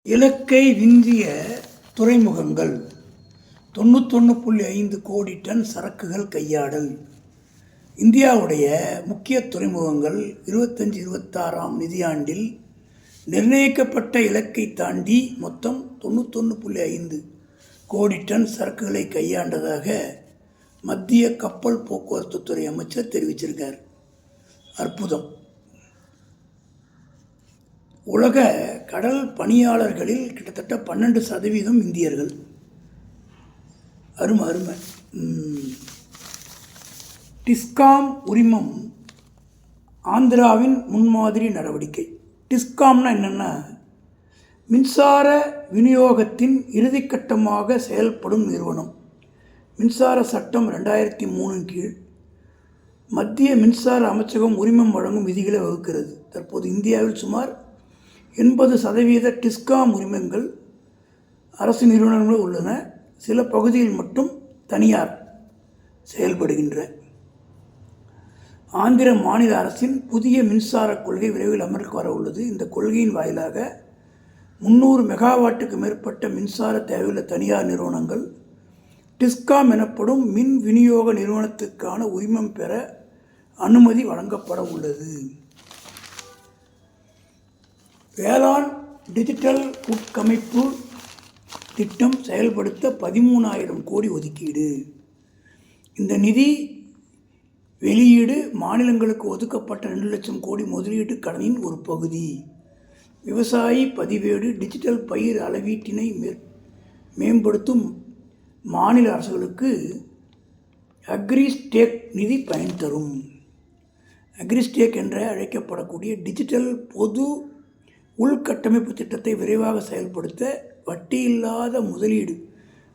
இலக்கை விந்திய துறைமுகங்கள் 91.5 கோடி டன் சரக்குகள் கையாடல். இந்தியாவுடைய முக்கிய துறைமுகங்கள் 25-26ஆம் நிதியாண்டில் நிர்ணயிக்கப்பட்ட இலக்கை தாண்டி மொத்தம் 91.5 கோடி டன் சரக்குகளை கையாண்டதாக மத்திய கப்பல் போக்குவரத்து துறை அமைச்சர் தெரிவிச்சிருக்கார். அற்புதம். உலக கடல் பணியாளர்களில் கிட்டத்தட்ட 12% இந்தியர்கள். அருமை. டிஸ்காம் உரிமம் ஆந்திராவின் முன்மாதிரி நடவடிக்கை. டிஸ்காம்னா என்னென்னா, மின்சார விநியோகத்தின் இறுதிக்கட்டமாக செயல்படும் நிறுவனம். மின்சார சட்டம் 2003 கீழ் மத்திய மின்சார அமைச்சகம் உரிமம் வழங்கும் விதிகளை வகுக்கிறது. தற்போது இந்தியாவில் சுமார் 80% டிஸ்காம் உரிமங்கள் அரசு நிறுவனங்கள் உள்ளன. சில பகுதியில் மட்டும் தனியார் செயல்படுகின்றன. ஆந்திர மாநில அரசின் புதிய மின்சார கொள்கை விரைவில் அமலுக்கு வர உள்ளது. இந்த கொள்கையின் வாயிலாக 300 மெகாவாட்டுக்கு மேற்பட்ட மின்சார தேவையுள்ள தனியார் நிறுவனங்கள் டிஸ்காம் எனப்படும் மின் விநியோக நிறுவனத்துக்கான உரிமம் பெற அனுமதி வழங்கப்பட உள்ளது. வேளாண் டிஜிட்டல் உட்கமைப்பு திட்டம் செயல்படுத்த 13,000 கோடி ஒதுக்கீடு. இந்த நிதி வெளியீடு மாநிலங்களுக்கு ஒதுக்கப்பட்ட 2 லட்சம் கோடி முதலீட்டு கடனின் ஒரு பகுதி. விவசாயி பதிவேடு டிஜிட்டல் பயிர் அளவீட்டினை மேம்படுத்தும் மாநில அரசுகளுக்கு அக்ரிஸ்டேக் நிதி பயன் தரும். அக்ரிஸ்டேக் என்ற அழைக்கப்படக்கூடிய டிஜிட்டல் பொது உள்கட்டமைப்பு திட்டத்தை விரைவாக செயல்படுத்த வட்டியில்லாத முதலீடு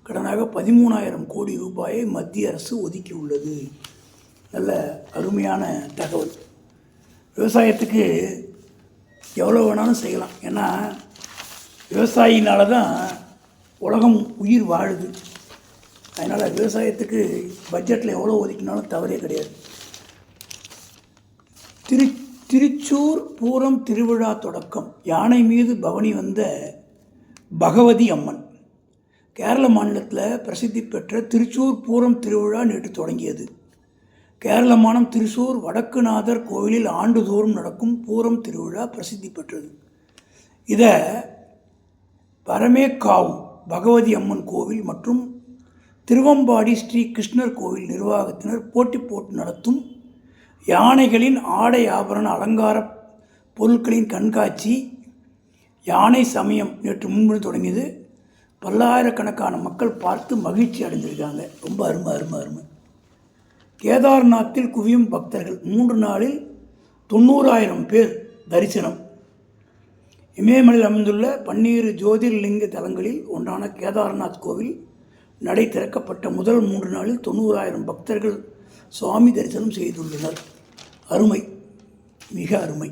கடனாக 13,000 கோடி ரூபாயை மத்திய அரசு ஒதுக்கியுள்ளது. நல்ல அருமையான தகவல். விவசாயத்துக்கு எவ்வளோ வேணாலும் செய்யலாம். ஏன்னா விவசாயினால தான் உலகம் உயிர் வாழுது. அதனால் விவசாயத்துக்கு பட்ஜெட்டில் எவ்வளோ ஒதுக்கினாலும் தவறே கிடையாது. திருச்சூர் பூரம் திருவிழா தொடக்கம். யானை மீது பவனி வந்த பகவதி அம்மன். கேரள மாநிலத்தில் பிரசித்தி பெற்ற திருச்சூர் பூரம் திருவிழா நேற்று தொடங்கியது. கேரள மாநிலம் திருச்சூர் வடக்குநாதர் கோவிலில் ஆண்டுதோறும் நடக்கும் பூரம் திருவிழா பிரசித்தி பெற்றது. இதை பரமேக்காவு பகவதி அம்மன் கோவில் மற்றும் திருவம்பாடி ஸ்ரீ கிருஷ்ணர் கோவில் நிர்வாகத்தினர் போட்டு நடத்தும் யானைகளின் ஆடை ஆபரண அலங்கார பொருட்களின் கண்காட்சி யானை சமயம் நேற்று முன்பின் தொடங்கியது. பல்லாயிரக்கணக்கான மக்கள் பார்த்து மகிழ்ச்சி அடைஞ்சிருக்காங்க. ரொம்ப அருமை. கேதார்நாத்தில் குவியும் பக்தர்கள். 3 நாளில் 90,000 பேர் தரிசனம். இமயமலையில் அமைந்துள்ள 12 ஜோதிர்லிங்க தலங்களில் ஒன்றான கேதார்நாத் கோவில் நடை திறக்கப்பட்ட முதல் 3 நாளில் 90,000 பக்தர்கள் சுவாமி தரிசனம் செய்துள்ளனர். அருமை, மிக அருமை.